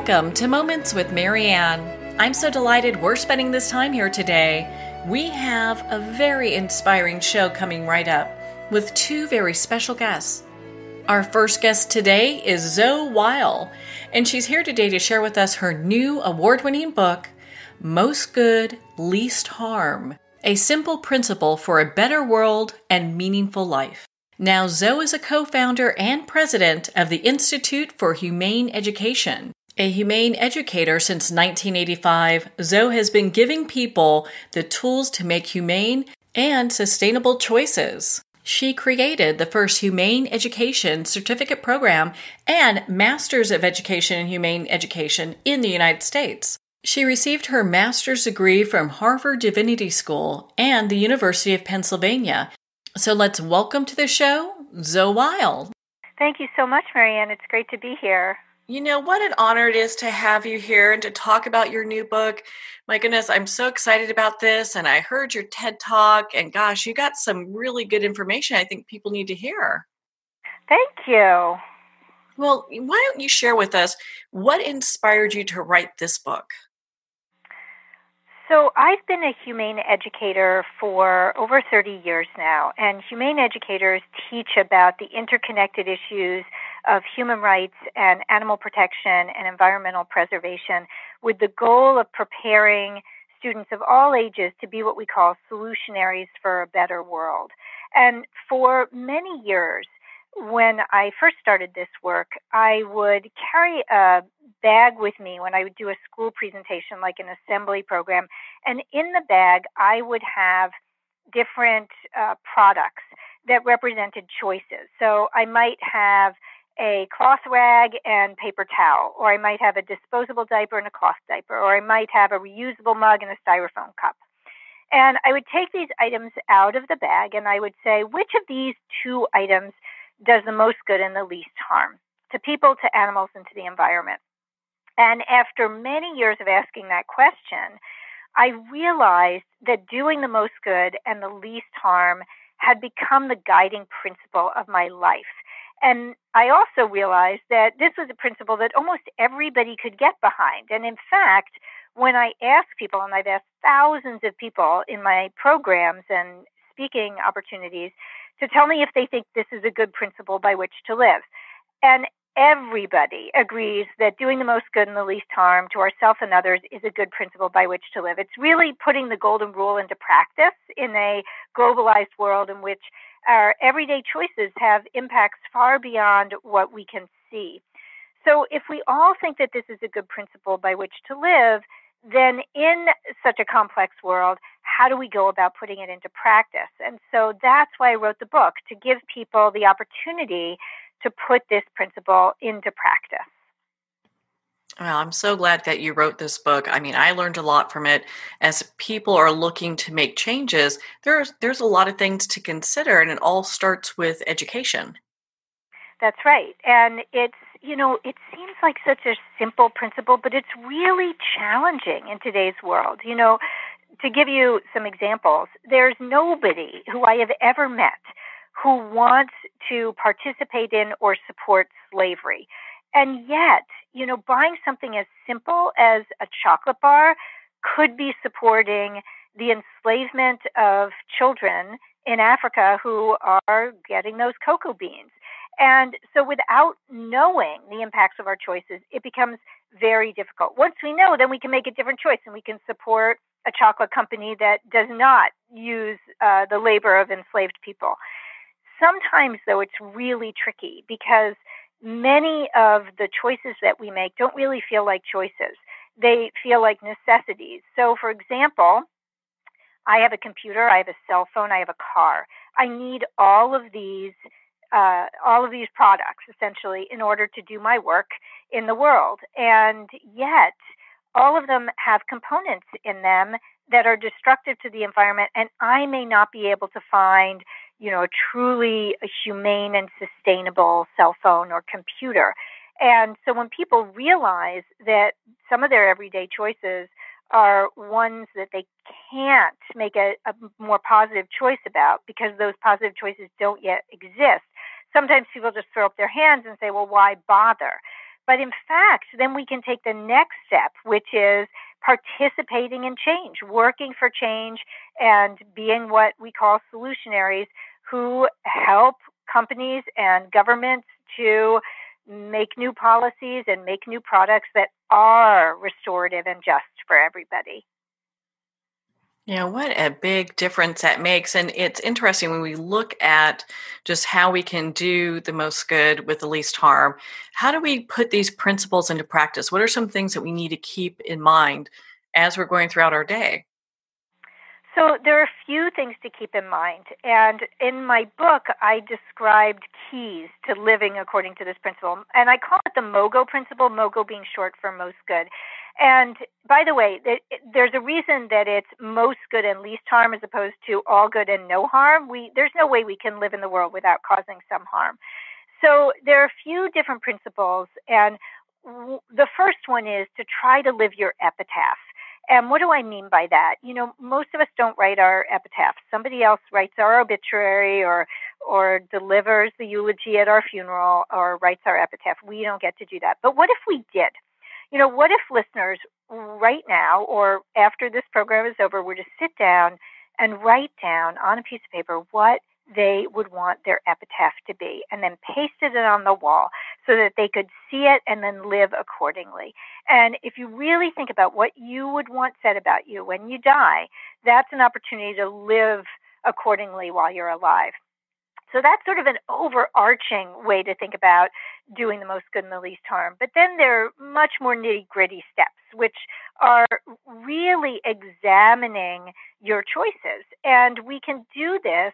Welcome to Moments with Marianne. I'm so delighted we're spending this time here today. We have a very inspiring show coming right up with two very special guests. Our first guest today is Zoe Weil, and she's here today to share with us her new award-winning book, Most Good, Least Harm, a simple principle for a better world and meaningful life. Now, Zoe is a co-founder and president of the Institute for Humane Education. A humane educator since 1985, Zoe has been giving people the tools to make humane and sustainable choices. She created the first Humane Education Certificate Program and Masters of Education in Humane Education in the United States. She received her master's degree from Harvard Divinity School and the University of Pennsylvania. So let's welcome to the show, Zoe Weil. Thank you so much, Marianne. It's great to be here. You know, what an honor it is to have you here and to talk about your new book. My goodness, I'm so excited about this. And I heard your TED Talk, and gosh, you got some really good information I think people need to hear. Thank you. Well, why don't you share with us what inspired you to write this book? So I've been a humane educator for over 30 years now, and humane educators teach about the interconnected issues of human rights and animal protection and environmental preservation with the goal of preparing students of all ages to be what we call solutionaries for a better world. And for many years, when I first started this work, I would carry a bag with me when I would do a school presentation, like an assembly program. And in the bag, I would have different products that represented choices. So I might have a cloth rag and paper towel, or I might have a disposable diaper and a cloth diaper, or I might have a reusable mug and a styrofoam cup. And I would take these items out of the bag and I would say, which of these two items does the most good and the least harm to people, to animals, and to the environment? And after many years of asking that question, I realized that doing the most good and the least harm had become the guiding principle of my life. And I also realized that this was a principle that almost everybody could get behind. And in fact, when I ask people, and I've asked thousands of people in my programs and speaking opportunities to tell me if they think this is a good principle by which to live. And everybody agrees that doing the most good and the least harm to ourselves and others is a good principle by which to live. It's really putting the golden rule into practice in a globalized world in which our everyday choices have impacts far beyond what we can see. So if we all think that this is a good principle by which to live, then in such a complex world, how do we go about putting it into practice? And so that's why I wrote the book, to give people the opportunity to put this principle into practice. Well, I'm so glad that you wrote this book. I mean, I learned a lot from it. As people are looking to make changes, there's a lot of things to consider, and it all starts with education. That's right. And it's, it seems like such a simple principle, but it's really challenging in today's world. To give you some examples, there's nobody who I have ever met who wants to participate in or support slavery. And yet, buying something as simple as a chocolate bar could be supporting the enslavement of children in Africa who are getting those cocoa beans. And so without knowing the impacts of our choices, it becomes very difficult. Once we know, then we can make a different choice and we can support a chocolate company that does not use the labor of enslaved people. Sometimes, though, it's really tricky because many of the choices that we make don't really feel like choices. They feel like necessities. So, for example, I have a computer, I have a cell phone, I have a car. I need all of these products, essentially, in order to do my work in the world. And yet, all of them have components in them that are destructive to the environment, and I may not be able to find, a truly humane and sustainable cell phone or computer. And so when people realize that some of their everyday choices are ones that they can't make a more positive choice about because those positive choices don't yet exist, sometimes people just throw up their hands and say, well, why bother? But in fact, then we can take the next step, which is participating in change, working for change, and being what we call solutionaries who help companies and governments to make new policies and make new products that are restorative and just for everybody. Yeah, what a big difference that makes. And it's interesting when we look at just how we can do the most good with the least harm. How do we put these principles into practice? What are some things that we need to keep in mind as we're going throughout our day? So there are a few things to keep in mind. And in my book, I described keys to living according to this principle. And I call it the MOGO principle, MOGO being short for most good. And by the way, there's a reason that it's most good and least harm as opposed to all good and no harm. There's no way we can live in the world without causing some harm. So there are a few different principles. And the first one is to try to live your epitaph. And what do I mean by that? You know, most of us don't write our epitaph. Somebody else writes our obituary or delivers the eulogy at our funeral or writes our epitaph. We don't get to do that. But what if we did? You know, what if listeners right now or after this program is over were to sit down and write down on a piece of paper what they would want their epitaph to be and then pasted it on the wall so that they could see it and then live accordingly. And if you really think about what you would want said about you when you die, that's an opportunity to live accordingly while you're alive. So that's sort of an overarching way to think about doing the most good and the least harm. But then there are much more nitty-gritty steps, which are really examining your choices. And we can do this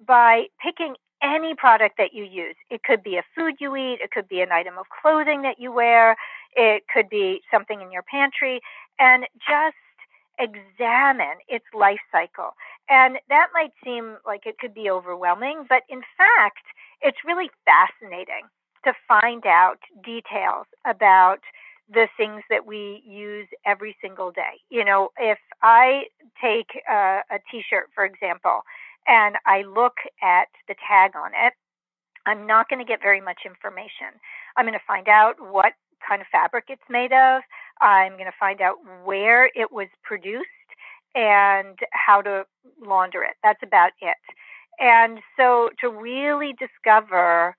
by picking any product that you use. It could be a food you eat. It could be an item of clothing that you wear. It could be something in your pantry. And just examine its life cycle. And that might seem like it could be overwhelming, but in fact, it's really fascinating to find out details about the things that we use every single day. You know, if I take a t-shirt, for example, and I look at the tag on it, I'm not going to get very much information. I'm going to find out what kind of fabric it's made of. I'm going to find out where it was produced and how to launder it. That's about it. And so to really discover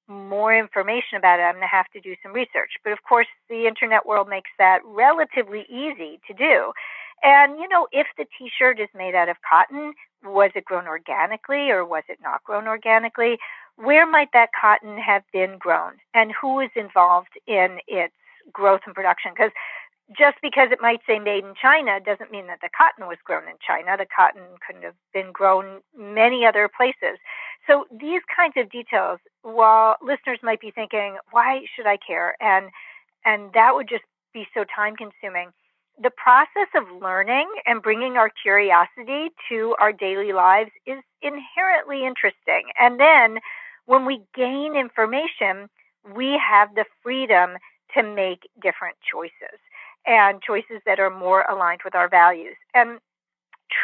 more information about it, I'm going to have to do some research. But of course, the internet world makes that relatively easy to do. And, you know, if the t-shirt is made out of cotton, was it grown organically or was it not grown organically? Where might that cotton have been grown? And who is involved in its growth and production? Because just because it might say made in China doesn't mean that the cotton was grown in China. The cotton could have been grown many other places. So these kinds of details, while listeners might be thinking, why should I care? And that would just be so time consuming. The process of learning and bringing our curiosity to our daily lives is inherently interesting. And then when we gain information, we have the freedom to make different choices and choices that are more aligned with our values. And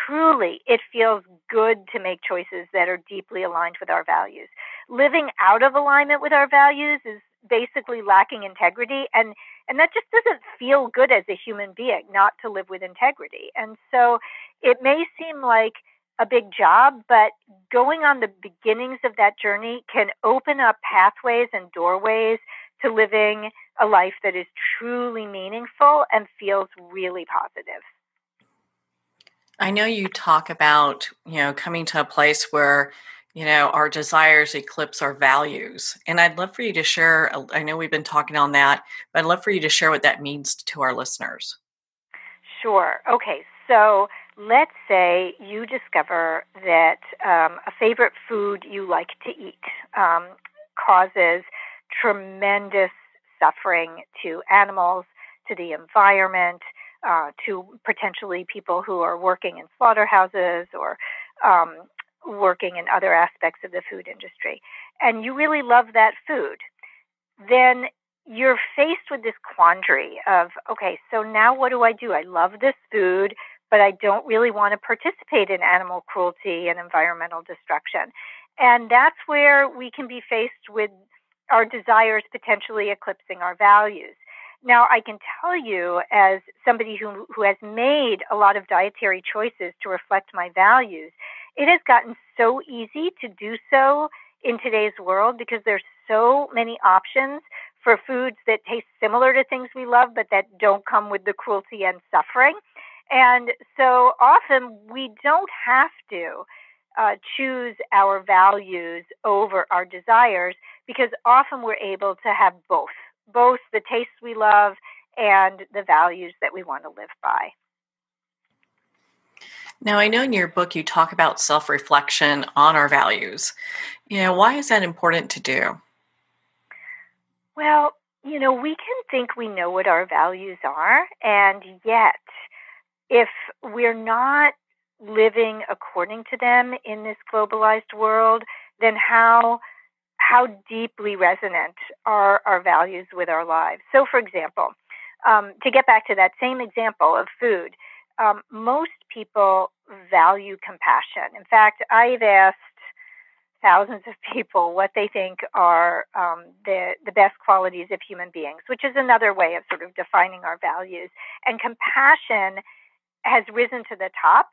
truly, it feels good to make choices that are deeply aligned with our values. Living out of alignment with our values is basically lacking integrity, and that just doesn't feel good as a human being, not to live with integrity. And so it may seem like a big job, but going on the beginnings of that journey can open up pathways and doorways to living a life that is truly meaningful and feels really positive. I know you talk about, coming to a place where, our desires eclipse our values. And I'd love for you to share, I know we've been talking on that, but I'd love for you to share what that means to our listeners. Sure. Okay. So let's say you discover that a favorite food you like to eat causes tremendous suffering to animals, to the environment, to potentially people who are working in slaughterhouses or working in other aspects of the food industry, and you really love that food, then you're faced with this quandary of, okay, so now what do? I love this food, but I don't really want to participate in animal cruelty and environmental destruction. And that's where we can be faced with our desires potentially eclipsing our values. Now, I can tell you, as somebody who has made a lot of dietary choices to reflect my values, it has gotten so easy to do so in today's world because there's so many options for foods that taste similar to things we love, but that don't come with the cruelty and suffering. And so often we don't have to choose our values over our desires because often we're able to have both the tastes we love and the values that we want to live by. Now, I know in your book you talk about self-reflection on our values. Why is that important to do? Well, we can think we know what our values are, and yet if we're not living according to them in this globalized world, then how deeply resonant are our values with our lives? So, for example, to get back to that same example of food, most people value compassion. In fact, I've asked thousands of people what they think are the best qualities of human beings, which is another way of sort of defining our values. And compassion has risen to the top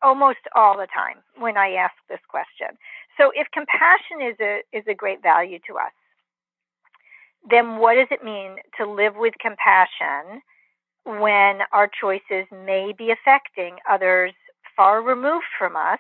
almost all the time when I ask this question. So if compassion is a great value to us, then what does it mean to live with compassion when our choices may be affecting others far removed from us,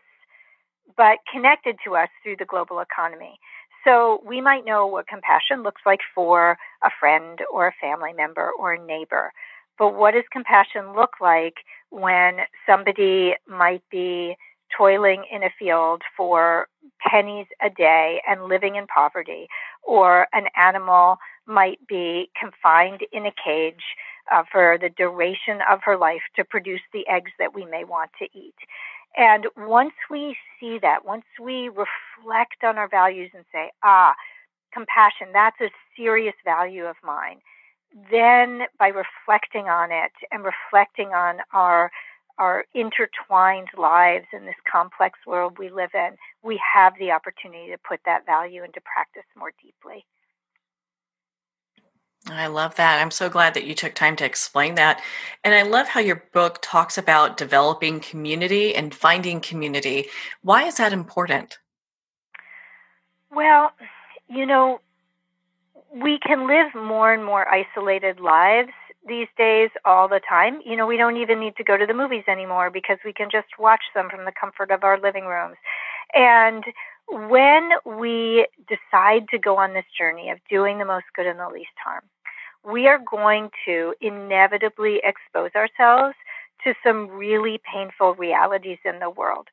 but connected to us through the global economy? So we might know what compassion looks like for a friend or a family member or a neighbor. But what does compassion look like when somebody might be toiling in a field for pennies a day and living in poverty, or an animal might be confined in a cage for the duration of her life to produce the eggs that we may want to eat? And once we see that, once we reflect on our values and say, compassion, that's a serious value of mine, then by reflecting on it and reflecting on our intertwined lives in this complex world we live in, we have the opportunity to put that value into practice more deeply. I love that. I'm so glad that you took time to explain that. And I love how your book talks about developing community and finding community. Why is that important? Well, we can live more and more isolated lives these days all the time. We don't even need to go to the movies anymore because we can just watch them from the comfort of our living rooms. And when we decide to go on this journey of doing the most good and the least harm, we are going to inevitably expose ourselves to some really painful realities in the world,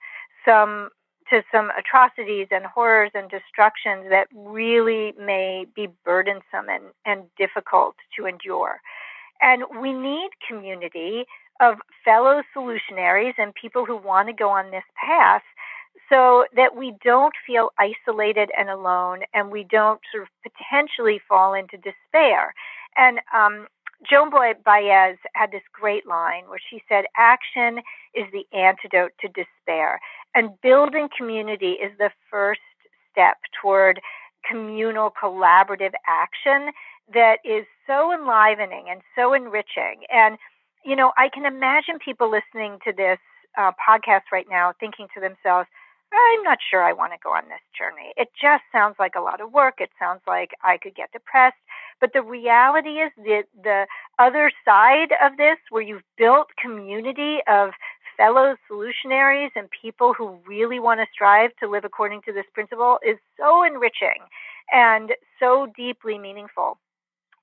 to some atrocities and horrors and destructions that really may be burdensome and difficult to endure. And we need community of fellow solutionaries and people who want to go on this path so that we don't feel isolated and alone, and we don't sort of potentially fall into despair. And Joan Baez had this great line where she said, action is the antidote to despair. And building community is the first step toward communal collaborative action that is so enlivening and so enriching. And, I can imagine people listening to this podcast right now thinking to themselves, I'm not sure I want to go on this journey. It just sounds like a lot of work. It sounds like I could get depressed. But the reality is that the other side of this, where you've built community of fellow solutionaries and people who really want to strive to live according to this principle, is so enriching and so deeply meaningful.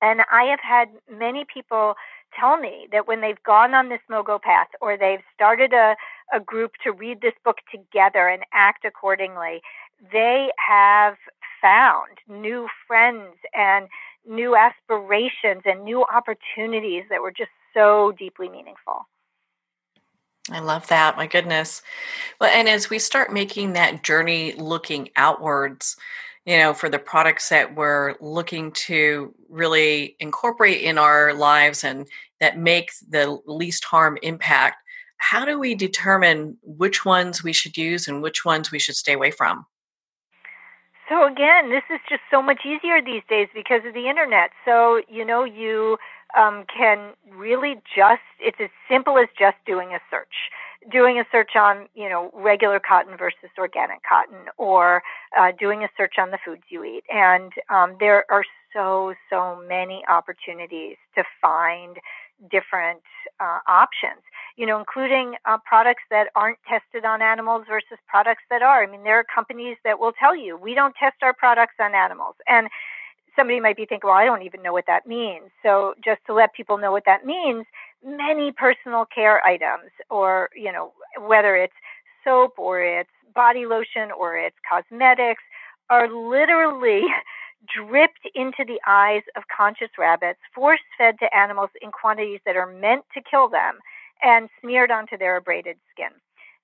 And I have had many people tell me that when they've gone on this MOGO path, or they've started a group to read this book together and act accordingly, they have found new friends and new aspirations and new opportunities that were just so deeply meaningful. I love that. My goodness. Well, and as we start making that journey looking outwards, for the products that we're looking to really incorporate in our lives and that make the least harm impact, how do we determine which ones we should use and which ones we should stay away from? So again, this is just so much easier these days because of the internet. So, you can really it's as simple as just doing a search. Doing a search on, regular cotton versus organic cotton, or doing a search on the foods you eat. And there are so many opportunities to find different options, including products that aren't tested on animals versus products that are. I mean, there are companies that will tell you, we don't test our products on animals. And somebody might be thinking, well, I don't even know what that means. So just to let people know what that means, many personal care items, or, whether it's soap or it's body lotion or it's cosmetics, are literally dripped into the eyes of conscious rabbits, force-fed to animals in quantities that are meant to kill them, and smeared onto their abraded skin.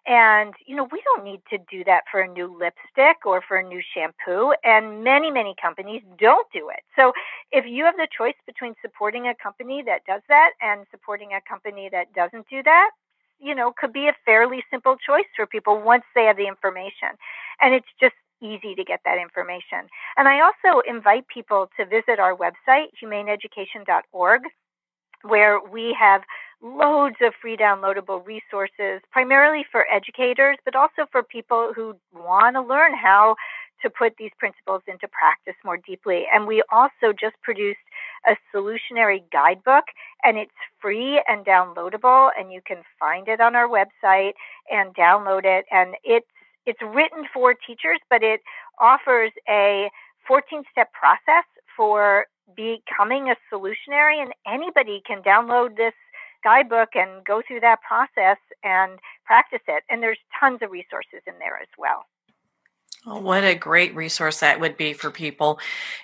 And, we don't need to do that for a new lipstick or for a new shampoo. And many companies don't do it. So if you have the choice between supporting a company that does that and supporting a company that doesn't do that, could be a fairly simple choice for people once they have the information. And it's just easy to get that information. And I also invite people to visit our website, humaneeducation.org, where we have loads of free downloadable resources, primarily for educators, but also for people who want to learn how to put these principles into practice more deeply. And we also just produced a solutionary guidebook, and it's free and downloadable, and you can find it on our website and download it. And it's written for teachers, but it offers a 14-step process for becoming a solutionary, and anybody can download this guidebook and go through that process and practice it. And there's tons of resources in there as well. Oh, what a great resource that would be for people.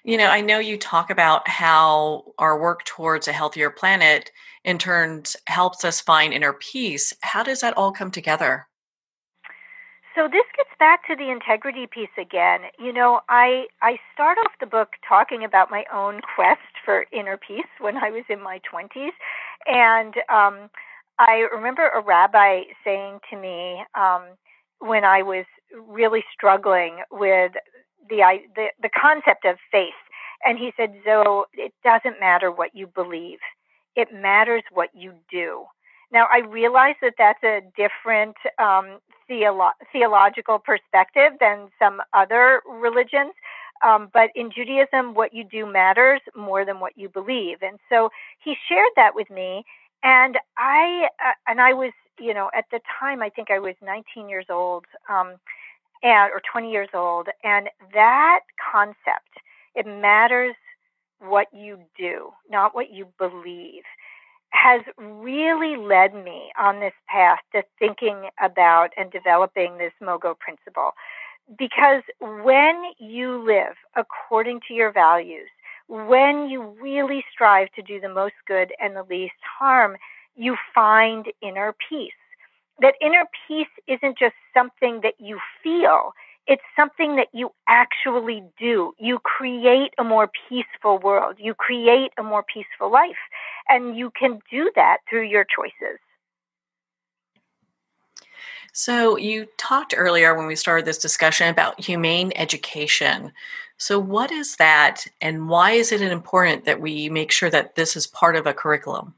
I know you talk about how our work towards a healthier planet in turn helps us find inner peace. How does that all come together? So this gets back to the integrity piece again. I start off the book talking about my own quest for inner peace when I was in my 20s. And I remember a rabbi saying to me when I was really struggling with the concept of faith. And he said, Zoe, it doesn't matter what you believe. It matters what you do. Now, I realize that that's a different theological perspective than some other religions. But in Judaism, what you do matters more than what you believe. And so he shared that with me. And I was, at the time, I think I was 19 years old, or 20 years old. And that concept, it matters what you do, not what you believe, has really led me on this path to thinking about and developing this MOGO principle. Because when you live according to your values, when you really strive to do the most good and the least harm, you find inner peace. That inner peace isn't just something that you feel, it's something that you actually do. You create a more peaceful world. You create a more peaceful life. And you can do that through your choices. So you talked earlier when we started this discussion about humane education. So what is that, and why is it important that we make sure that this is part of a curriculum?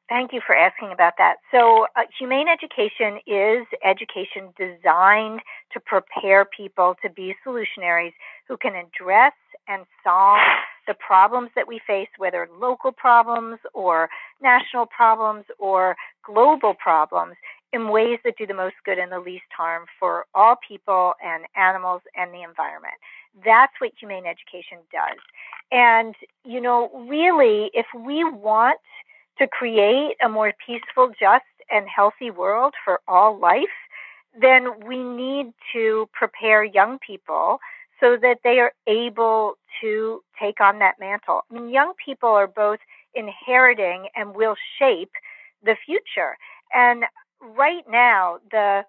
Thank you for asking about that. So humane education is education designed to prepare people to be solutionaries who can address and solve the problems that we face, whether local problems or national problems or global problems, in ways that do the most good and the least harm for all people and animals and the environment. That's what humane education does. And, really, if we want to create a more peaceful, just, and healthy world for all life, then we need to prepare young people so that they are able to take on that mantle. I mean, young people are both inheriting and will shape the future. And right now, the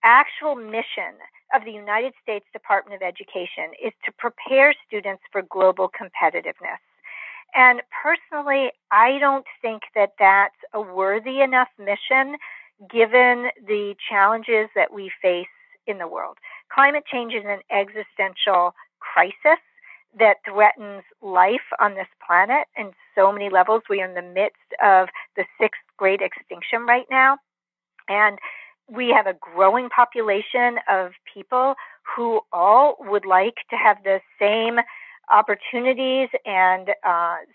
actual mission of the United States Department of Education is to prepare students for global competitiveness. And personally, I don't think that that's a worthy enough mission given the challenges that we face in the world. Climate change is an existential crisis that threatens life on this planet in so many levels. We are in the midst of the sixth great extinction right now. And we have a growing population of people who all would like to have the same opportunities and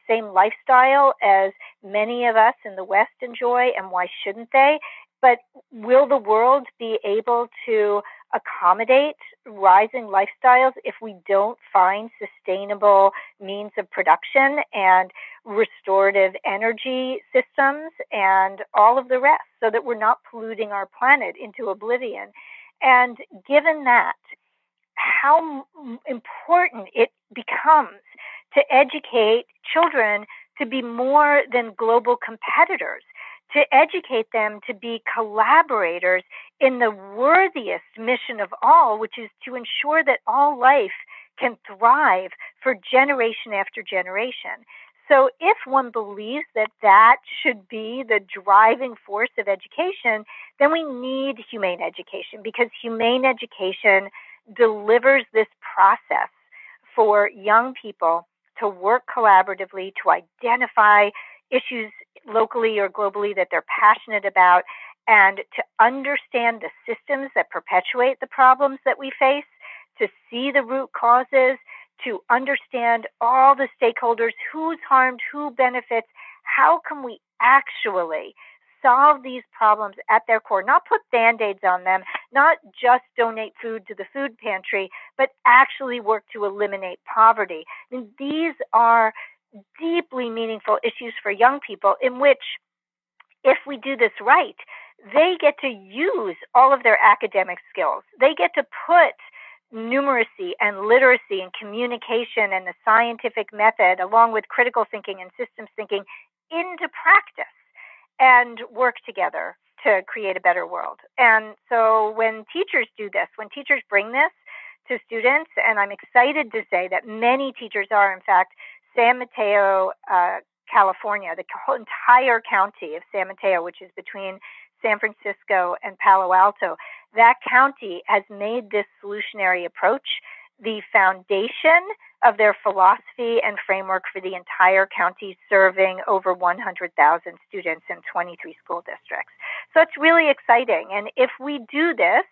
same lifestyle as many of us in the West enjoy, and why shouldn't they? But will the world be able to accommodate rising lifestyles if we don't find sustainable means of production and restorative energy systems and all of the rest, so that we're not polluting our planet into oblivion? And given that, how important it becomes to educate children to be more than global competitors, to educate them to be collaborators in the worthiest mission of all, which is to ensure that all life can thrive for generation after generation. So if one believes that that should be the driving force of education, then we need humane education, because humane education delivers this process for young people to work collaboratively, to identify issues locally or globally that they're passionate about, and to understand the systems that perpetuate the problems that we face, to see the root causes, to understand all the stakeholders, who's harmed, who benefits, how can we actually solve these problems at their core, not put Band-Aids on them, not just donate food to the food pantry, but actually work to eliminate poverty. And these are deeply meaningful issues for young people, in which, if we do this right, they get to use all of their academic skills. They get to put numeracy and literacy and communication and the scientific method, along with critical thinking and systems thinking, into practice and work together to create a better world. And so when teachers do this, when teachers bring this to students, and I'm excited to say that many teachers are, in fact, San Mateo, California, the whole entire county of San Mateo, which is between San Francisco and Palo Alto, that county has made this solutionary approach the foundation of their philosophy and framework for the entire county, serving over 100,000 students in 23 school districts. So it's really exciting. And if we do this,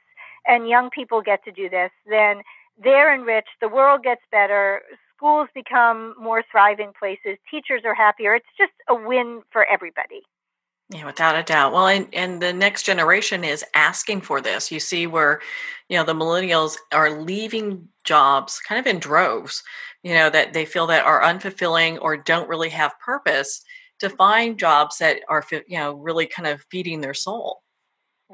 and young people get to do this, then they're enriched, the world gets better, schools become more thriving places, teachers are happier. It's just a win for everybody. Yeah, without a doubt. Well, and the next generation is asking for this. You see where, the millennials are leaving jobs kind of in droves, that they feel that are unfulfilling or don't really have purpose, to find jobs that are, really kind of feeding their soul.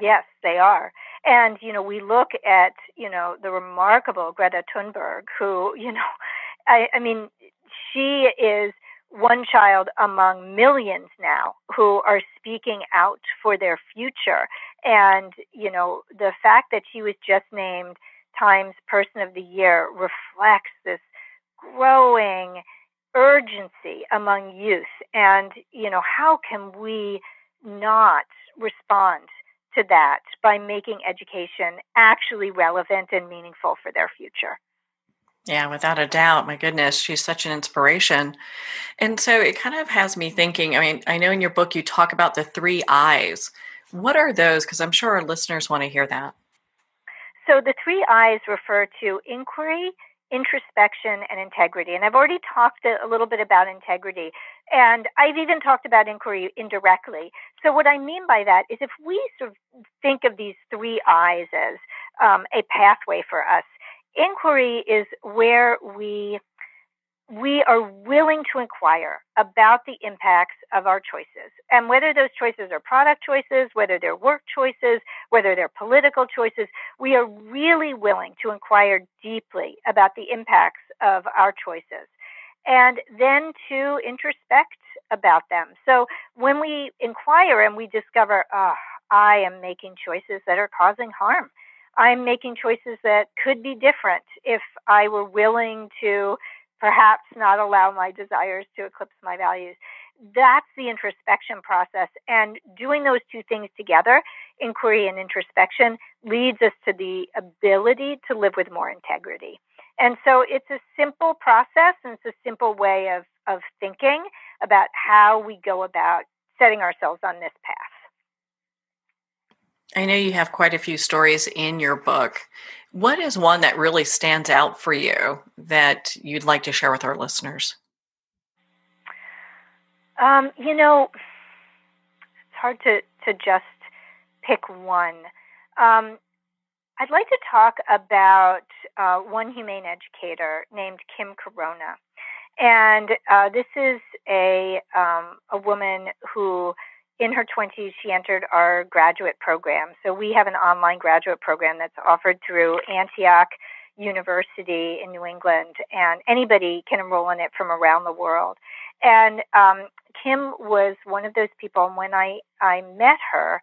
Yes, they are. And, we look at, the remarkable Greta Thunberg, who, I mean, she is one child among millions now who are speaking out for their future. And, the fact that she was just named Times Person of the Year reflects this growing urgency among youth. And, how can we not respond to that by making education actually relevant and meaningful for their future? Yeah, without a doubt. My goodness, she's such an inspiration. And so it kind of has me thinking. I mean, I know in your book you talk about the 3 I's. What are those? Because I'm sure our listeners want to hear that. So the 3 I's refer to inquiry, introspection, and integrity. And I've already talked a little bit about integrity, and I've even talked about inquiry indirectly. So what I mean by that is, if we sort of think of these 3 I's as a pathway for us, inquiry is where we are willing to inquire about the impacts of our choices, and whether those choices are product choices, whether they're work choices, whether they're political choices. We are really willing to inquire deeply about the impacts of our choices, and then to introspect about them. So when we inquire and we discover, I am making choices that are causing harm, I'm making choices that could be different if I were willing to perhaps not allow my desires to eclipse my values, that's the introspection process. And doing those two things together, inquiry and introspection, leads us to the ability to live with more integrity. And so it's a simple process, and it's a simple way of thinking about how we go about setting ourselves on this path. I know you have quite a few stories in your book. What is one that really stands out for you that you'd like to share with our listeners? It's hard to just pick one. I'd like to talk about one humane educator named Kim Corona. And this is a woman who, in her 20s, she entered our graduate program. So we have an online graduate program that's offered through Antioch University in New England, and anybody can enroll in it from around the world. And Kim was one of those people, and when I met her,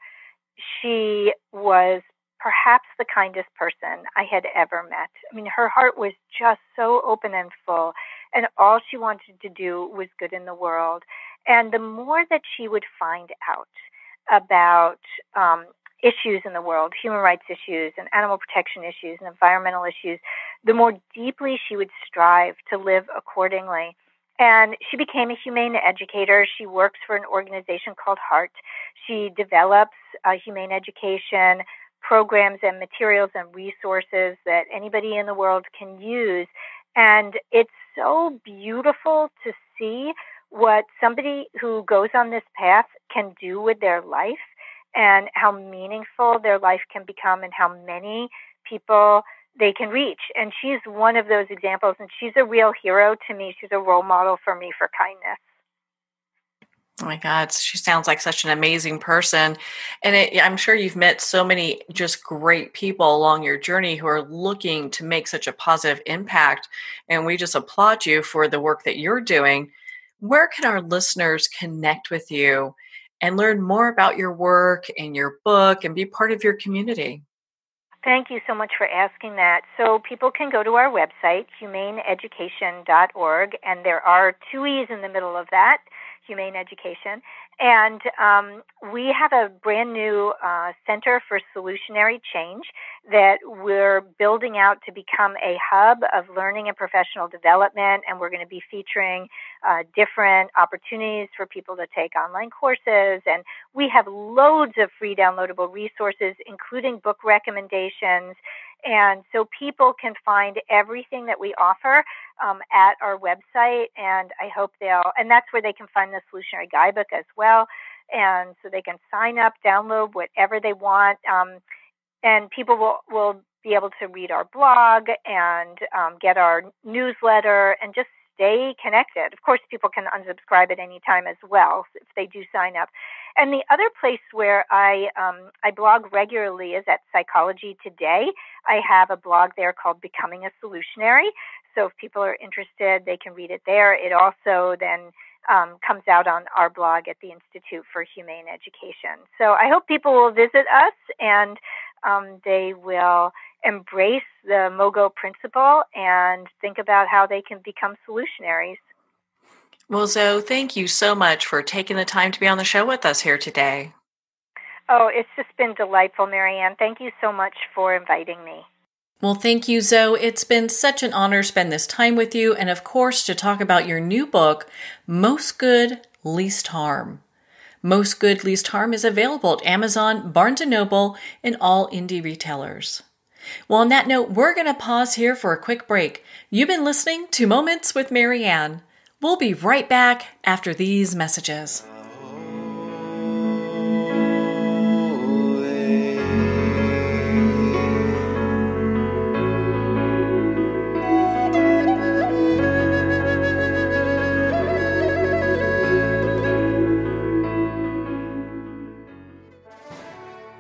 she was perhaps the kindest person I had ever met. I mean, her heart was just so open and full, and all she wanted to do was good in the world. And the more that she would find out about issues in the world, human rights issues and animal protection issues and environmental issues, the more deeply she would strive to live accordingly. And she became a humane educator. She works for an organization called HEART. She develops humane education programs and materials and resources that anybody in the world can use. And it's so beautiful to see what somebody who goes on this path can do with their life and how meaningful their life can become and how many people they can reach. And she's one of those examples, and she's a real hero to me. She's a role model for me for kindness. Oh my God, she sounds like such an amazing person. And I'm sure you've met so many just great people along your journey who are looking to make such a positive impact. And we just applaud you for the work that you're doing. Where can our listeners connect with you and learn more about your work and your book and be part of your community? Thank you so much for asking that. So people can go to our website, humaneeducation.org, and there are two E's in the middle of that, Humane Education. And we have a brand new Center for Solutionary Change that we're building out to become a hub of learning and professional development. And we're going to be featuring different opportunities for people to take online courses. And we have loads of free downloadable resources, including book recommendations. And so people can find everything that we offer at our website, and I hope and that's where they can find the Solutionary Guidebook as well. And so they can sign up, download whatever they want, and people will be able to read our blog and get our newsletter and just stay connected. Of course, people can unsubscribe at any time as well if they do sign up. And the other place where I blog regularly is at Psychology Today. I have a blog there called Becoming a Solutionary. So if people are interested, they can read it there. It also then comes out on our blog at the Institute for Humane Education. So I hope people will visit us and they will embrace the MOGO principle and think about how they can become solutionaries. Well, Zoe, thank you so much for taking the time to be on the show with us here today. Oh, it's just been delightful, Marianne. Thank you so much for inviting me. Well, thank you, Zoe. It's been such an honor to spend this time with you and, of course, to talk about your new book, Most Good, Least Harm. Most Good, Least Harm is available at Amazon, Barnes & Noble, and all indie retailers. Well, on that note, we're going to pause here for a quick break. You've been listening to Moments with Marianne. We'll be right back after these messages.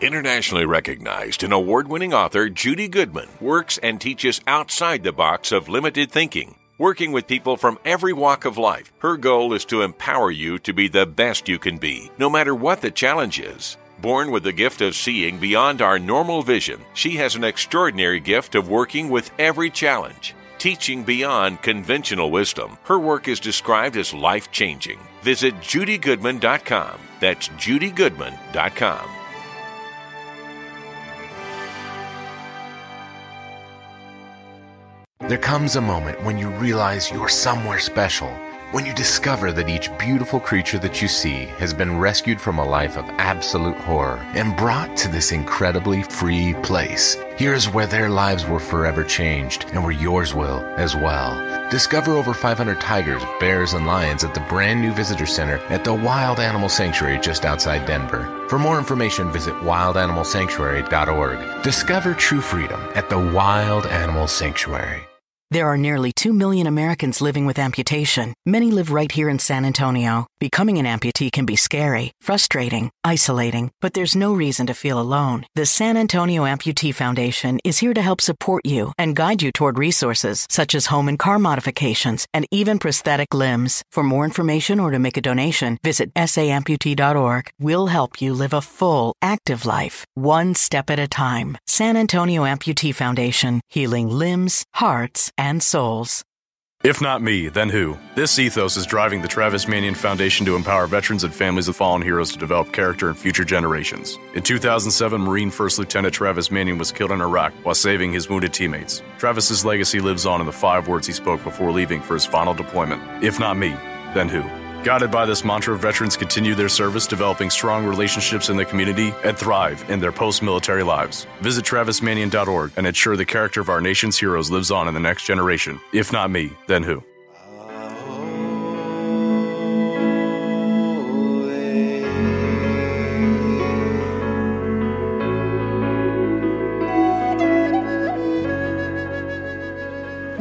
Internationally recognized and award-winning author Judy Goodman works and teaches outside the box of limited thinking. Working with people from every walk of life, her goal is to empower you to be the best you can be, no matter what the challenge is. Born with the gift of seeing beyond our normal vision, she has an extraordinary gift of working with every challenge. teaching beyond conventional wisdom. Her work is described as life-changing. Visit judygoodman.com. That's judygoodman.com. There comes a moment when you realize you're somewhere special. When you discover that each beautiful creature that you see has been rescued from a life of absolute horror and brought to this incredibly free place. Here's where their lives were forever changed and where yours will as well. Discover over 500 tigers, bears, and lions at the brand new visitor center at the Wild Animal Sanctuary just outside Denver. For more information, visit wildanimalsanctuary.org. Discover true freedom at the Wild Animal Sanctuary. There are nearly 2 million Americans living with amputation. Many live right here in San Antonio. Becoming an amputee can be scary, frustrating, isolating, but there's no reason to feel alone. The San Antonio Amputee Foundation is here to help support you and guide you toward resources such as home and car modifications and even prosthetic limbs. For more information or to make a donation, visit saamputee.org. We'll help you live a full, active life, one step at a time. San Antonio Amputee Foundation, healing limbs, hearts, and souls. If not me, then who? This ethos is driving the Travis Manion Foundation to empower veterans and families of fallen heroes to develop character in future generations. In 2007, Marine First Lieutenant Travis Manion was killed in Iraq while saving his wounded teammates. Travis's legacy lives on in the 5 words he spoke before leaving for his final deployment. If not me, then who? Guided by this mantra, veterans continue their service, developing strong relationships in the community, and thrive in their post-military lives. Visit TravisManion.org and ensure the character of our nation's heroes lives on in the next generation. If not me, then who?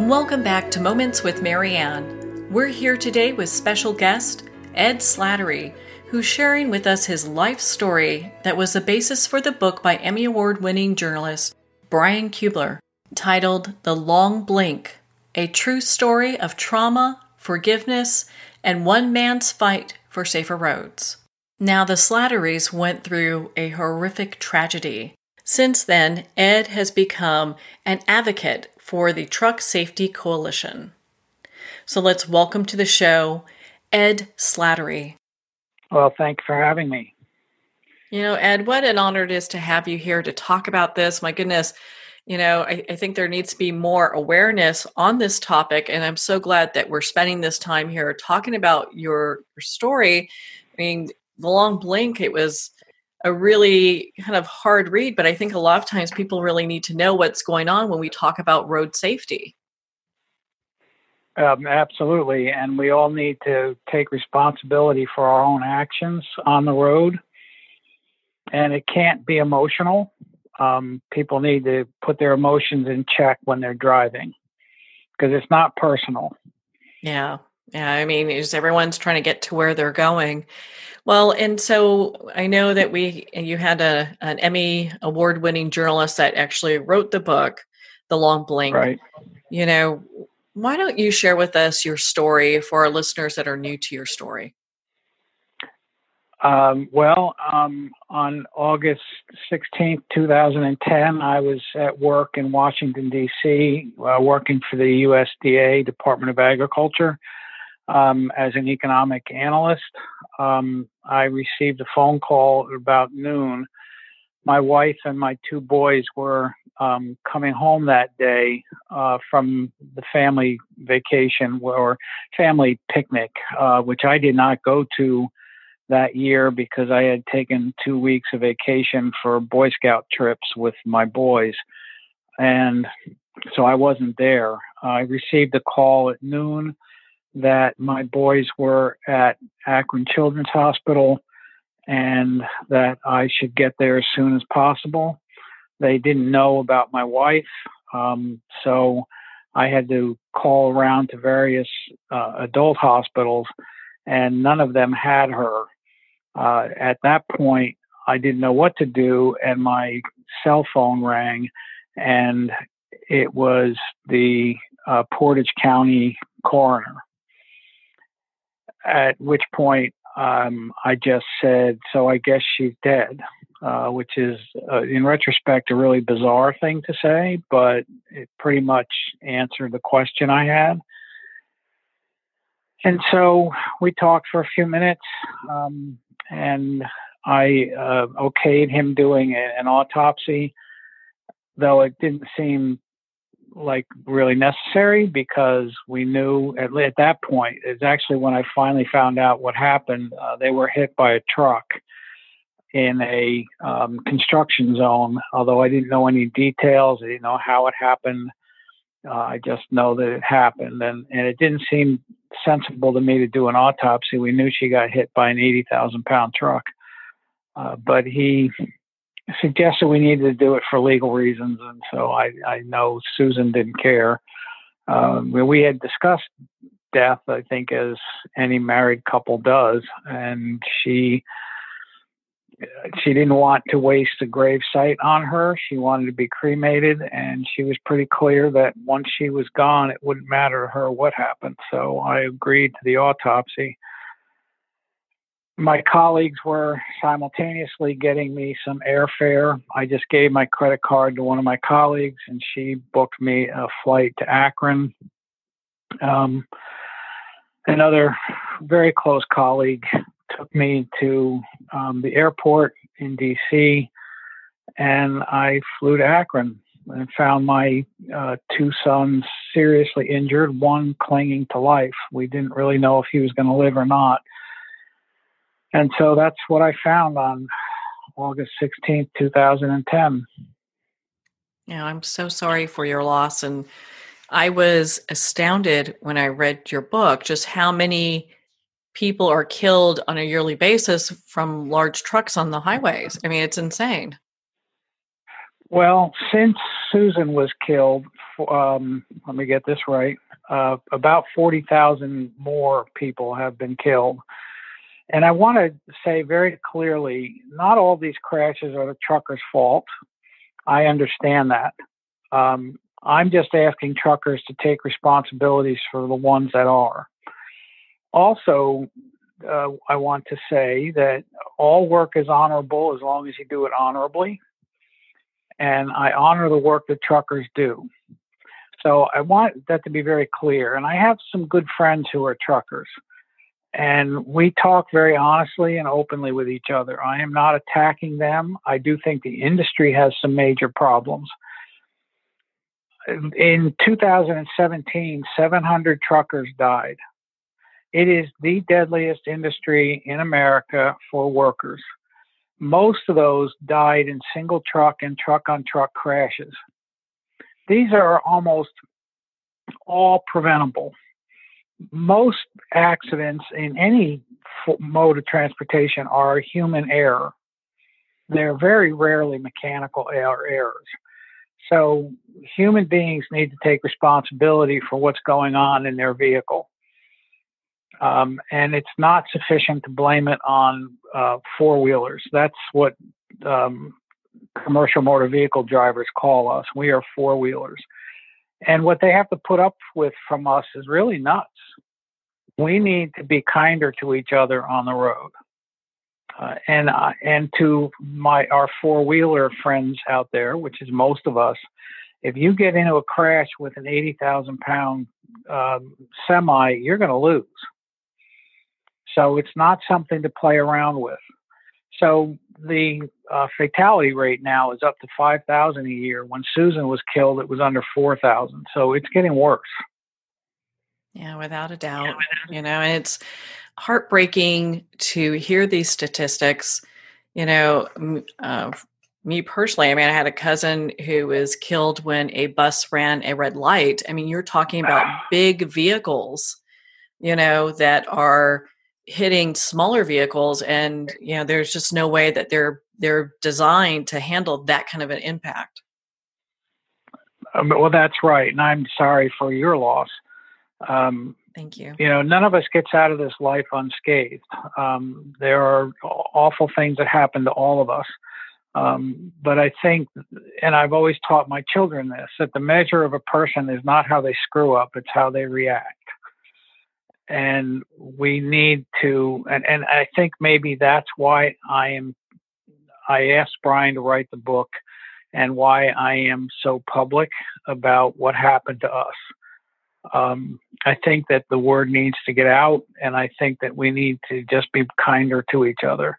Welcome back to Moments with Mary Ann. We're here today with special guest Ed Slattery, who's sharing with us his life story that was the basis for the book by Emmy Award-winning journalist Brian Kubler, titled The Long Blink, a true story of trauma, forgiveness, and one man's fight for safer roads. Now, the Slatterys went through a horrific tragedy. Since then, Ed has become an advocate for the Truck Safety Coalition. So let's welcome to the show, Ed Slattery. Well, thank you for having me. You know, Ed, what an honor it is to have you here to talk about this. My goodness, you know, I think there needs to be more awareness on this topic, and I'm so glad that we're spending this time here talking about your story. I mean, The Long Blink, it was a really kind of hard read, but I think a lot of times people really need to know what's going on when we talk about road safety. Absolutely. And we all need to take responsibility for our own actions on the road. And it can't be emotional. People need to put their emotions in check when they're driving because it's not personal. Yeah. I mean, everyone's trying to get to where they're going. Well, and so I know that you had an Emmy award-winning journalist that actually wrote the book, The Long Blink. Right. You know, why don't you share with us your story for our listeners that are new to your story? On August 16th, 2010, I was at work in Washington, D.C., working for the USDA, Department of Agriculture, as an economic analyst. I received a phone call at about noon. My wife and my 2 boys were coming home that day from the family vacation or family picnic, which I did not go to that year because I had taken 2 weeks of vacation for Boy Scout trips with my boys. And so I wasn't there. I received a call at noon that my boys were at Akron Children's Hospital and that I should get there as soon as possible. They didn't know about my wife, so I had to call around to various adult hospitals, and none of them had her. At that point, I didn't know what to do, and my cell phone rang, and it was the Portage County coroner. At which point, I just said, "So I guess she's dead." which is, in retrospect, a really bizarre thing to say, but it pretty much answered the question I had. And so we talked for a few minutes, and I okayed him doing an autopsy, though it didn't seem like really necessary because we knew at that point, it's actually when I finally found out what happened, they were hit by a truck in a construction zone, although I didn't know any details. I didn't know how it happened. I just know that it happened, and it didn't seem sensible to me to do an autopsy. We knew she got hit by an 80,000-pound truck, but he suggested we needed to do it for legal reasons, and so I know Susan didn't care. We had discussed death, I think, as any married couple does, and she didn't want to waste a grave site on her. She wanted to be cremated, and she was pretty clear that once she was gone, it wouldn't matter to her what happened. So I agreed to the autopsy. My colleagues were simultaneously getting me some airfare. I just gave my credit card to one of my colleagues, and she booked me a flight to Akron. Another very close colleague took me to the airport in D.C., and I flew to Akron and found my two sons seriously injured, one clinging to life. We didn't really know if he was going to live or not. And so that's what I found on August 16th, 2010. Yeah, I'm so sorry for your loss. And I was astounded when I read your book, just how many people are killed on a yearly basis from large trucks on the highways. I mean, it's insane. Well, since Susan was killed, let me get this right, about 40,000 more people have been killed. And I want to say very clearly, not all these crashes are the truckers' fault. I understand that. I'm just asking truckers to take responsibilities for the ones that are. Also, I want to say that all work is honorable as long as you do it honorably. And I honor the work that truckers do. So I want that to be very clear. And I have some good friends who are truckers. And we talk very honestly and openly with each other. I am not attacking them. I do think the industry has some major problems. In 2017, 700 truckers died. It is the deadliest industry in America for workers. Most of those died in single truck and truck-on-truck crashes. These are almost all preventable. Most accidents in any mode of transportation are human error. They're very rarely mechanical errors. So human beings need to take responsibility for what's going on in their vehicle. And it's not sufficient to blame it on four-wheelers. That's what commercial motor vehicle drivers call us. We are four-wheelers. And what they have to put up with from us is really nuts. We need to be kinder to each other on the road. And to our four-wheeler friends out there, which is most of us, if you get into a crash with an 80,000-pound semi, you're going to lose. So it's not something to play around with. So the fatality rate now is up to 5,000 a year. When Susan was killed, it was under 4,000. So it's getting worse. Yeah, without a doubt. And it's heartbreaking to hear these statistics. Me personally, I mean, I had a cousin who was killed when a bus ran a red light. I mean, you're talking about big vehicles, that are hitting smaller vehicles, and there's just no way that they're designed to handle that kind of an impact. Well, that's right, and I'm sorry for your loss. Thank you. None of us gets out of this life unscathed. There are awful things that happen to all of us. But I think, and I've always taught my children this, that the measure of a person is not how they screw up, it's how they react. And we need to, and I think maybe that's why I am I asked Brian to write the book and why I am so public about what happened to us. I think that the word needs to get out, and I think that we need to just be kinder to each other.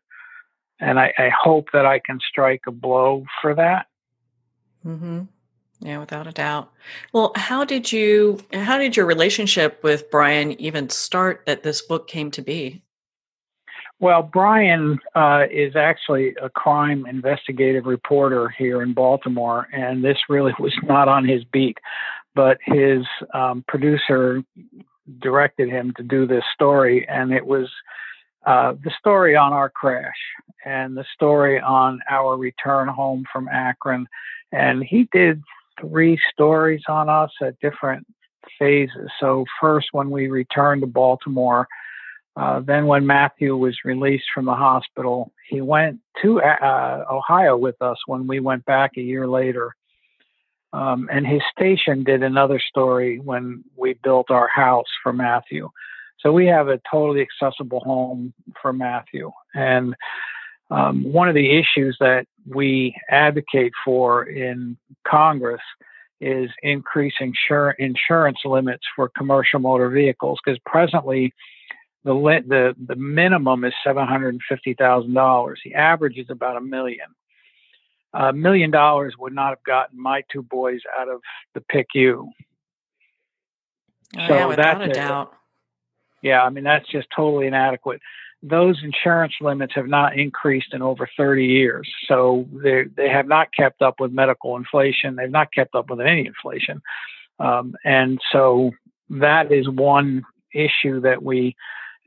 And I hope that I can strike a blow for that. Mm-hmm. Yeah, without a doubt. Well, how did your relationship with Brian even start that this book came to be? Well, Brian is actually a crime investigative reporter here in Baltimore, and this really was not on his beat, but his producer directed him to do this story, and it was the story on our crash and the story on our return home from Akron. And he did 3 stories on us at different phases. So first, when we returned to Baltimore, then when Matthew was released from the hospital, he went to Ohio with us when we went back a year later. And his station did another story when we built our house for Matthew. So we have a totally accessible home for Matthew. And one of the issues that we advocate for in Congress is increasing insurance limits for commercial motor vehicles, because presently the minimum is $750,000. The average is about $1 million. $1 million would not have gotten my 2 boys out of the PICU. Oh, So yeah, without that's a doubt. Yeah, I mean, that's just totally inadequate. Those insurance limits have not increased in over 30 years. So they have not kept up with medical inflation. They've not kept up with any inflation. And so that is one issue that we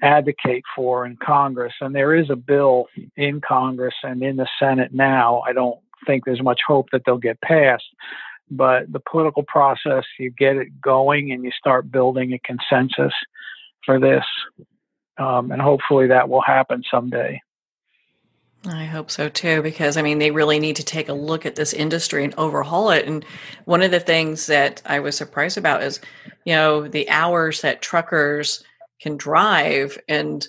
advocate for in Congress. And there is a bill in Congress and in the Senate now. I don't think there's much hope that they'll get passed. But the political process, you get it going and you start building a consensus for this. And hopefully that will happen someday. I hope so too, because I mean, they really need to take a look at this industry and overhaul it. And one of the things that I was surprised about is, the hours that truckers can drive and,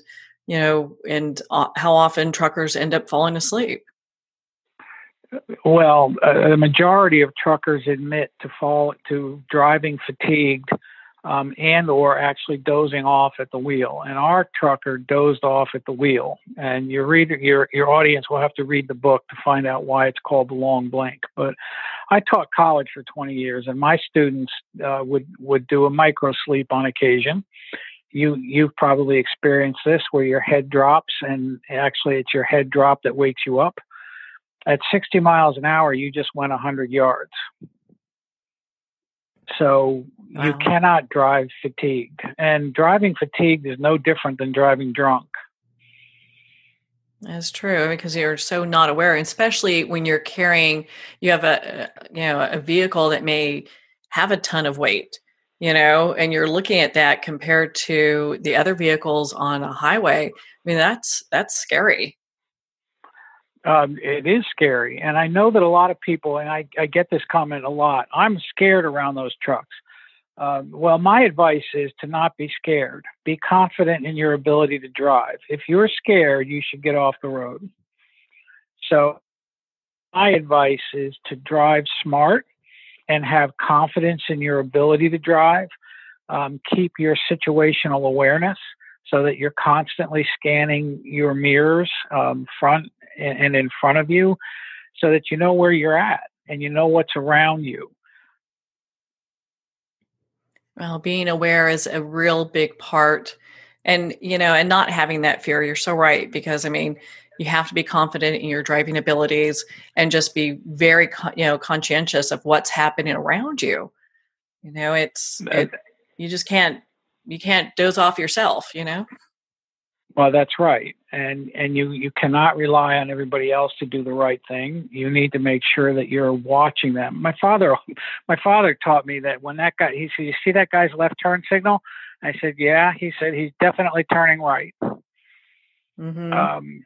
how often truckers end up falling asleep. Well, a majority of truckers admit to driving fatigued and or actually dozing off at the wheel. And our trucker dozed off at the wheel. And your audience will have to read the book to find out why it's called The Long Blink. But I taught college for 20 years, and my students would do a micro sleep on occasion. You've probably experienced this, where your head drops, and actually it's your head drop that wakes you up. At 60 miles an hour, you just went 100 yards. So you cannot drive fatigued. And driving fatigued is no different than driving drunk. That's true, because you're so not aware, especially when you have a vehicle that may have a ton of weight, and you're looking at that compared to the other vehicles on a highway. I mean, that's scary. It is scary. And I know that a lot of people, and I get this comment a lot, I'm scared around those trucks. Well, my advice is to not be scared. Be confident in your ability to drive. If you're scared, you should get off the road. So my advice is to drive smart and have confidence in your ability to drive. Keep your situational awareness so that you're constantly scanning your mirrors front and in front of you, so that you know where you're at and you know what's around you. Well, being aware is a real big part, and and not having that fear. You're so right, because I mean, you have to be confident in your driving abilities and just be very conscientious of what's happening around you. You just can't doze off yourself. Well, that's right. And you cannot rely on everybody else to do the right thing. You need to make sure that you're watching them. My father taught me that when that guy, he said, "You see that guy's left turn signal?" I said, "Yeah." He said, "He's definitely turning right." Mm-hmm.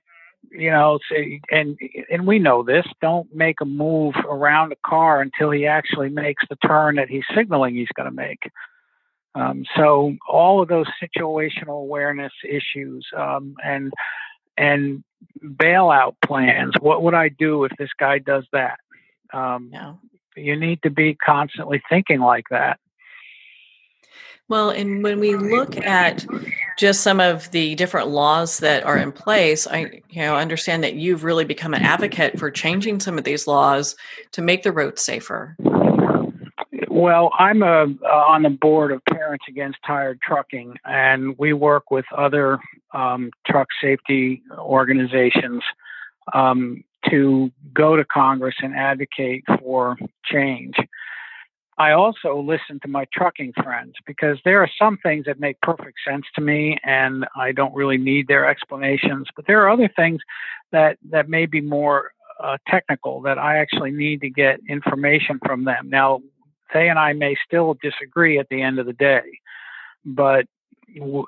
And we know this. Don't make a move around a car until he actually makes the turn that he's signaling he's going to make. So all of those situational awareness issues, and and bailout plans. What would I do if this guy does that? Yeah. You need to be constantly thinking like that. Well, and when we look at just some of the different laws that are in place, I understand that you've really become an advocate for changing some of these laws to make the roads safer. Well, I'm on the board of Parents Against Tired Trucking, and we work with other truck safety organizations to go to Congress and advocate for change. I also listen to my trucking friends because there are some things that make perfect sense to me and I don't really need their explanations. But there are other things that may be more technical that I actually need to get information from them. Now, they and I may still disagree at the end of the day, but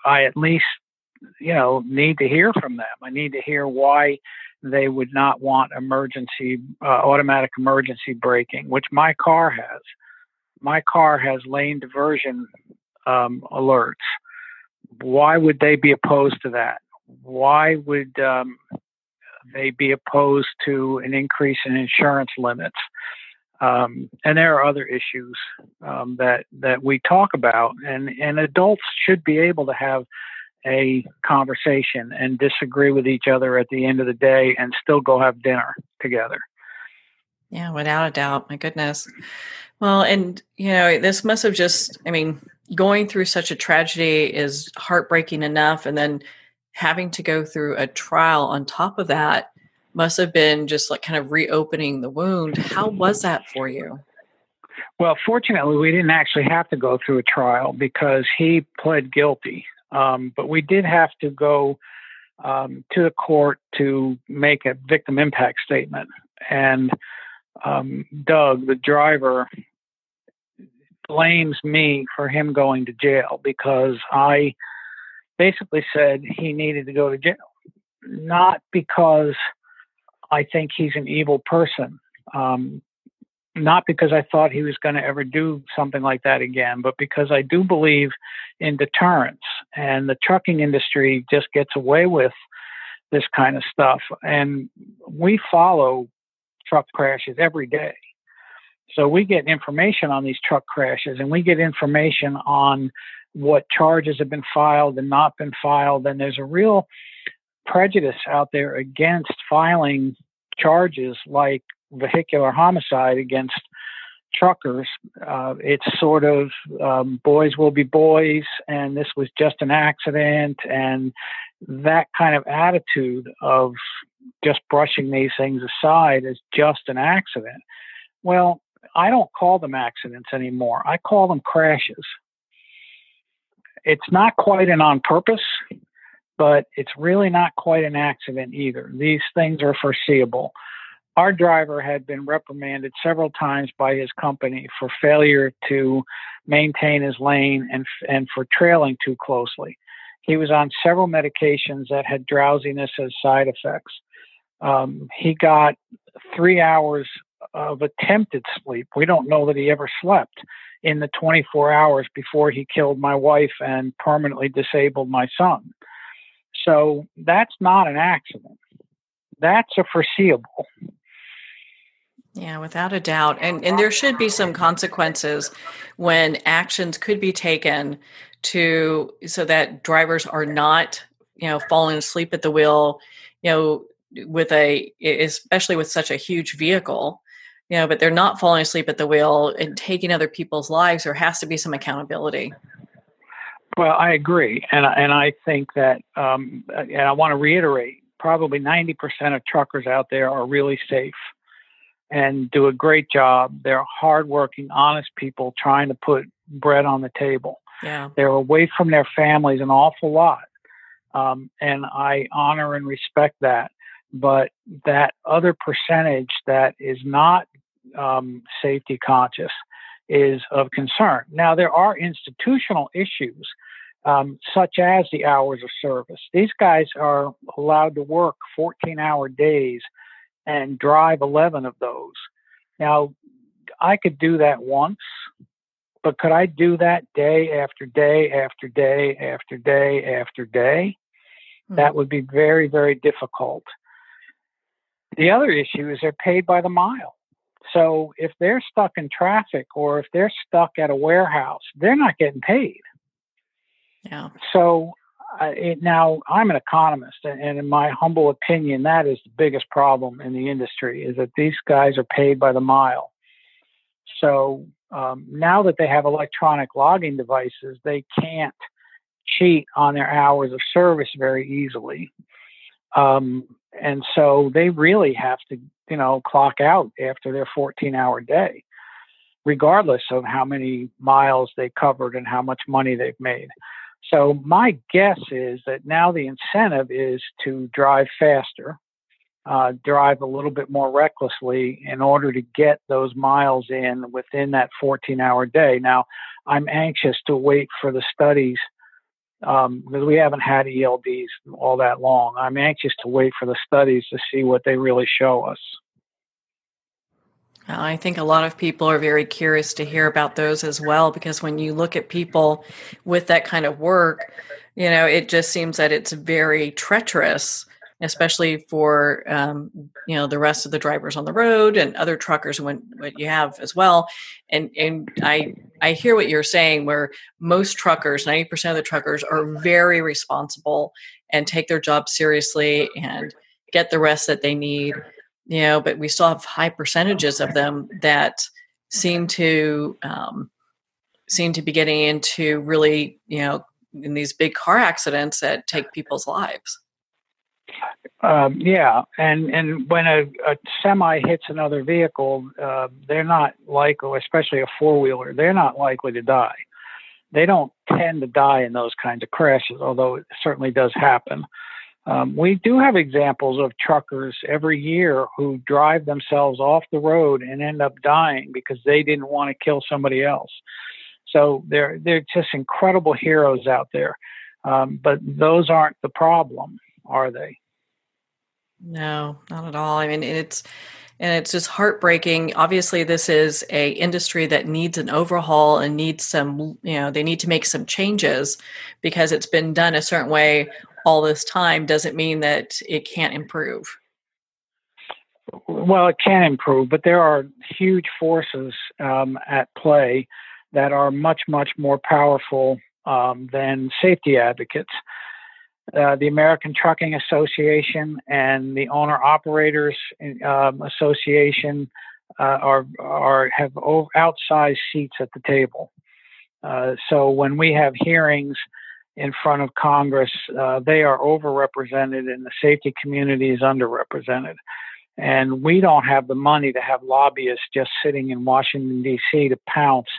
I at least, need to hear from them. I need to hear why they would not want automatic emergency braking, which my car has. My car has lane diversion alerts. Why would they be opposed to that? Why would they be opposed to an increase in insurance limits? And there are other issues that we talk about, and adults should be able to have a conversation and disagree with each other at the end of the day and still go have dinner together. Yeah, without a doubt. My goodness. Well, and, this must have going through such a tragedy is heartbreaking enough. And then having to go through a trial on top of that must have been just like kind of reopening the wound. How was that for you? Well, fortunately, we didn't actually have to go through a trial because he pled guilty. But we did have to go to the court to make a victim impact statement. And Doug, the driver, blames me for him going to jail because I basically said he needed to go to jail. Not because I think he's an evil person, not because I thought he was going to ever do something like that again, but because I do believe in deterrence. And the trucking industry just gets away with this kind of stuff. And we follow truck crashes every day. So we get information on these truck crashes, and we get information on what charges have been filed and not been filed. And there's a real prejudice out there against filing charges like vehicular homicide against truckers. It's sort of boys will be boys, and this was just an accident, and that kind of attitude of just brushing these things aside as just an accident. Well, I don't call them accidents anymore. I call them crashes. It's not quite an on purpose, but it's really not quite an accident either. These things are foreseeable. Our driver had been reprimanded several times by his company for failure to maintain his lane and for trailing too closely. He was on several medications that had drowsiness as side effects. He got 3 hours of attempted sleep. We don't know that he ever slept in the 24 hours before he killed my wife and permanently disabled my son. So that's not an accident. That's a foreseeable. Yeah, without a doubt. And there should be some consequences when actions could be taken so that drivers are not, falling asleep at the wheel, especially with such a huge vehicle, but they're not falling asleep at the wheel and taking other people's lives. There has to be some accountability. Well, I agree. And I think that, and I want to reiterate, probably 90% of truckers out there are really safe and do a great job. They're hardworking, honest people trying to put bread on the table. Yeah. They're away from their families an awful lot. And I honor and respect that. But that other percentage that is not safety conscious is of concern. Now, there are institutional issues, such as the hours of service. These guys are allowed to work 14-hour days and drive 11 of those. Now, I could do that once, but could I do that day after day after day after day after day? That would be very, very difficult. The other issue is they're paid by the mile. So if they're stuck in traffic or if they're stuck at a warehouse, they're not getting paid. Yeah. So now I'm an economist, and in my humble opinion, that is the biggest problem in the industry, is that these guys are paid by the mile. So now that they have electronic logging devices, they can't cheat on their hours of service very easily. And so they really have to, clock out after their 14-hour day, regardless of how many miles they covered and how much money they've made. So my guess is that now the incentive is to drive faster, drive a little bit more recklessly in order to get those miles in within that 14-hour day. Now, I'm anxious to wait for the studies because we haven't had ELDs all that long. I'm anxious to wait for the studies to see what they really show us. I think a lot of people are very curious to hear about those as well, because when you look at people with that kind of work, it just seems that it's very treacherous, especially for, the rest of the drivers on the road and other truckers, what you have as well. And I hear what you're saying, where most truckers, 90% of the truckers, are very responsible and take their job seriously and get the rest that they need. But we still have high percentages of them that seem to be getting into really, in these big car accidents that take people's lives. Yeah, and when a semi hits another vehicle, they're not likely, especially a four-wheeler, they're not likely to die. They don't tend to die in those kinds of crashes, although it certainly does happen. We do have examples of truckers every year who drive themselves off the road and end up dying because they didn't want to kill somebody else. So they're just incredible heroes out there. But those aren't the problem, are they? No, not at all. I mean, it's just heartbreaking. Obviously, this is a industry that needs an overhaul and needs some, they need to make some changes, because it's been done a certain way all this time doesn't mean that it can't improve. Well, it can improve, but there are huge forces at play that are much, much more powerful than safety advocates. The American Trucking Association and the Owner Operators Association have outsized seats at the table. So when we have hearings in front of Congress, they are overrepresented and the safety community is underrepresented. And we don't have the money to have lobbyists just sitting in Washington, D.C. to pounce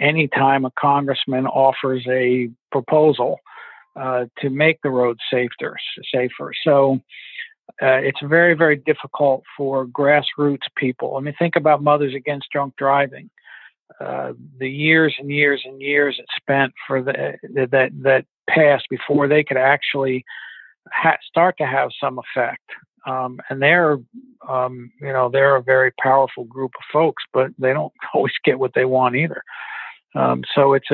anytime a congressman offers a proposal to make the roads safer. So it's very, very difficult for grassroots people. I mean, think about Mothers Against Drunk Driving. The years and years and years it spent for that passed before they could actually start to have some effect. And they're a very powerful group of folks, but they don't always get what they want either. So it's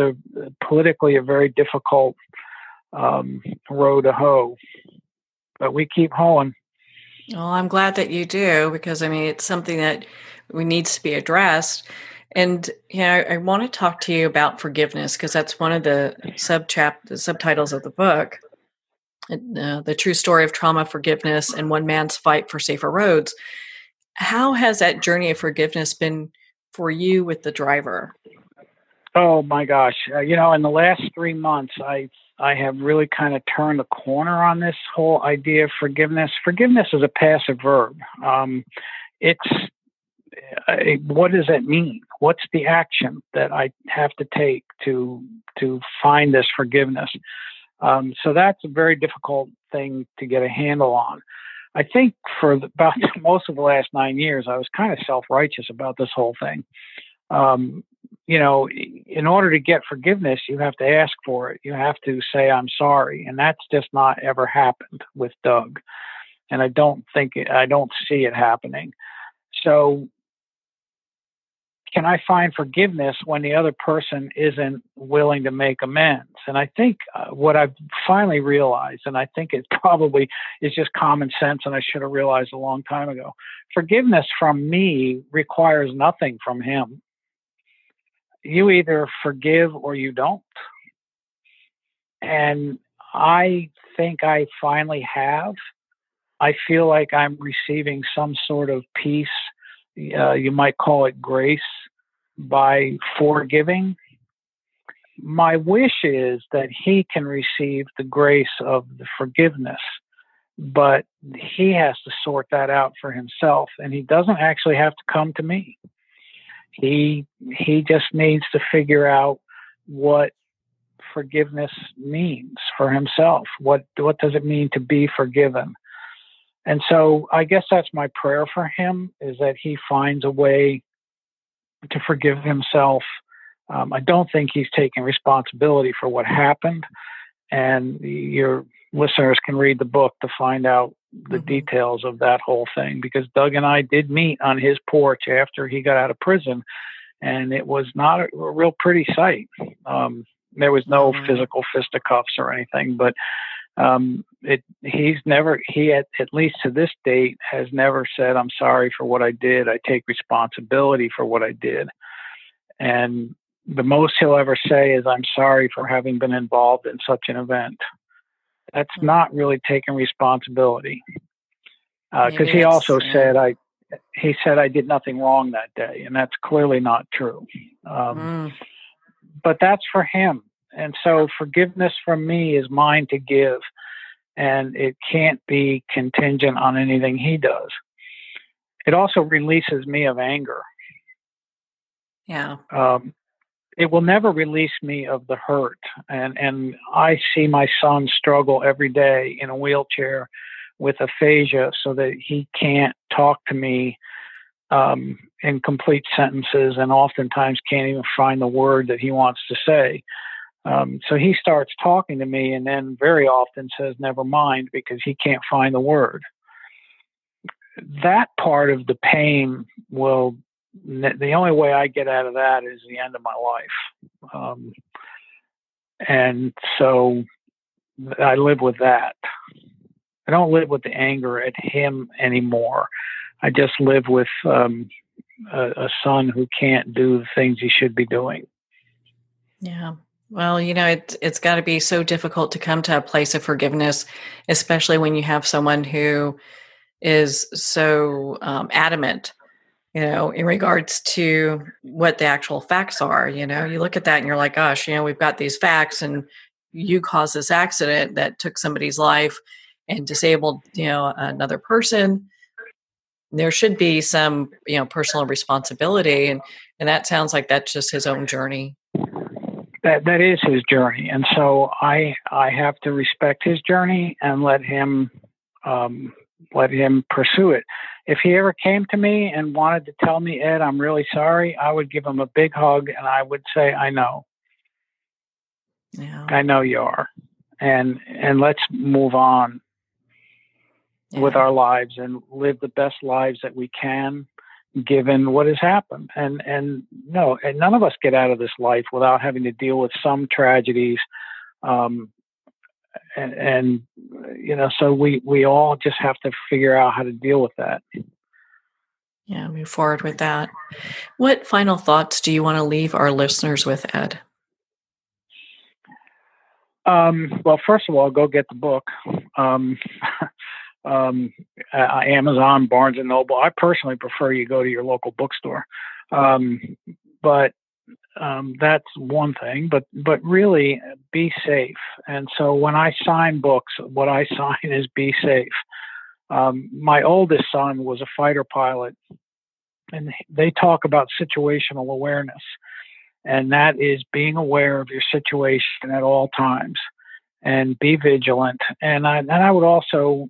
politically a very difficult row to hoe, but we keep hoeing. Well, I'm glad that you do, because it's something that needs to be addressed. And I want to talk to you about forgiveness, because that's one of the subtitles of the book. The true story of trauma, forgiveness, and one man's fight for safer roads. How has that journey of forgiveness been for you with the driver? Oh my gosh. In the last 3 months, I have really kind of turned the corner on this whole idea of forgiveness. Forgiveness is a passive verb. What does that mean? What's the action that I have to take to find this forgiveness? So that's a very difficult thing to get a handle on. I think for about most of the last 9 years, I was kind of self-righteous about this whole thing. In order to get forgiveness, you have to ask for it. You have to say, I'm sorry. And that's just not ever happened with Doug. And I don't see it happening. So can I find forgiveness when the other person isn't willing to make amends? And I think what I've finally realized, and I think it probably is just common sense, and I should have realized a long time ago, forgiveness from me requires nothing from him. You either forgive or you don't. And I think I finally have. I feel like I'm receiving some sort of peace. You might call it grace by forgiving. My wish is that he can receive the grace of the forgiveness, but he has to sort that out for himself, and he doesn't actually have to come to me. He just needs to figure out what forgiveness means for himself. What does it mean to be forgiven? And so I guess that's my prayer for him, is that he finds a way to forgive himself. I don't think he's taking responsibility for what happened. And your listeners can read the book to find out the details of that whole thing, because Doug and I did meet on his porch after he got out of prison, and it was not a real pretty sight. There was no physical fisticuffs or anything, but he at least to this date has never said, "I'm sorry for what I did. I take responsibility for what I did." And the most he'll ever say is, "I'm sorry for having been involved in such an event." That's not really taking responsibility. Because he also said, I did nothing wrong that day, and that's clearly not true. But that's for him. And so forgiveness from me is mine to give, and it can't be contingent on anything he does. It also releases me of anger. Yeah. It will never release me of the hurt. And I see my son struggle every day in a wheelchair with aphasia, so that he can't talk to me in complete sentences, and oftentimes can't even find the word that he wants to say. So he starts talking to me, and then very often says, "Never mind," because he can't find the word. That part of the pain the only way I get out of that is the end of my life. And so I live with that. I don't live with the anger at him anymore. I just live with a son who can't do the things he should be doing. Yeah. Well, it's got to be so difficult to come to a place of forgiveness, especially when you have someone who is so adamant, in regards to what the actual facts are. You look at that and you're like, gosh, we've got these facts, and you caused this accident that took somebody's life and disabled, another person. There should be some, personal responsibility. And that sounds like that's just his own journey. That is his journey. And so I have to respect his journey and let him pursue it. If he ever came to me and wanted to tell me, "Ed, I'm really sorry," I would give him a big hug, and I would say, "I know. Yeah. I know you are. And let's move on with our lives and live the best lives that we can, given what has happened." And none of us get out of this life without having to deal with some tragedies. So we all just have to figure out how to deal with that. Yeah, move forward with that. What final thoughts do you want to leave our listeners with, Ed? Well, first of all, go get the book. Amazon, Barnes and Noble. I personally prefer you go to your local bookstore. But that's one thing, but really be safe. And so when I sign books, what I sign is be safe. My oldest son was a fighter pilot, and they talk about situational awareness. And that is being aware of your situation at all times and be vigilant. And I would also,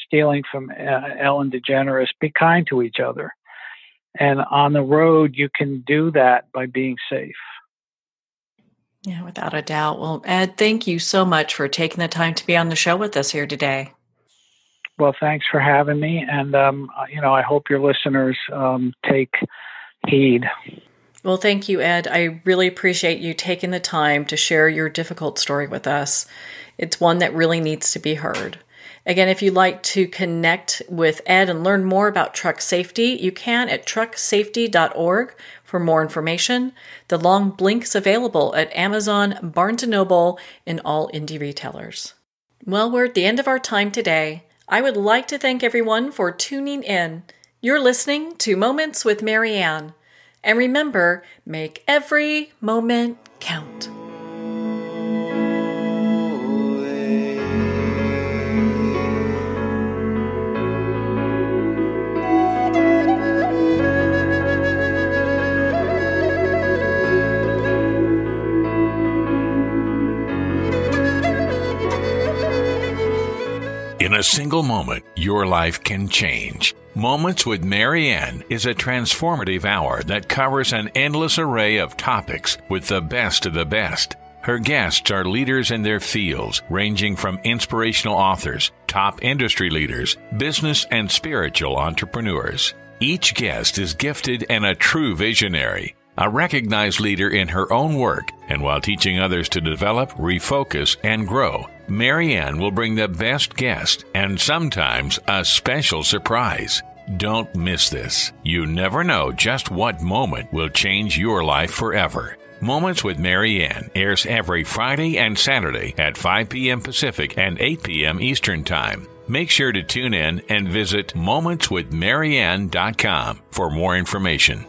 stealing from Ellen DeGeneres, be kind to each other. And on the road, you can do that by being safe. Yeah, without a doubt. Well, Ed, thank you so much for taking the time to be on the show with us here today. Well, thanks for having me. And, I hope your listeners take heed. Well, thank you, Ed. I really appreciate you taking the time to share your difficult story with us. It's one that really needs to be heard. Again, if you'd like to connect with Ed and learn more about truck safety, you can at trucksafety.org for more information. The long blink's available at Amazon, Barnes & Noble, and all indie retailers. Well, we're at the end of our time today. I would like to thank everyone for tuning in. You're listening to Moments with Marianne. And remember, make every moment count. In a single moment, your life can change. Moments with Marianne is a transformative hour that covers an endless array of topics with the best of the best. Her guests are leaders in their fields, ranging from inspirational authors, top industry leaders, business and spiritual entrepreneurs. Each guest is gifted and a true visionary, a recognized leader in her own work, and while teaching others to develop, refocus, and grow, Marianne will bring the best guest and sometimes a special surprise. Don't miss this. You never know just what moment will change your life forever. Moments with Marianne airs every Friday and Saturday at 5 p.m. Pacific and 8 p.m. Eastern Time. Make sure to tune in and visit momentswithmarianne.com for more information.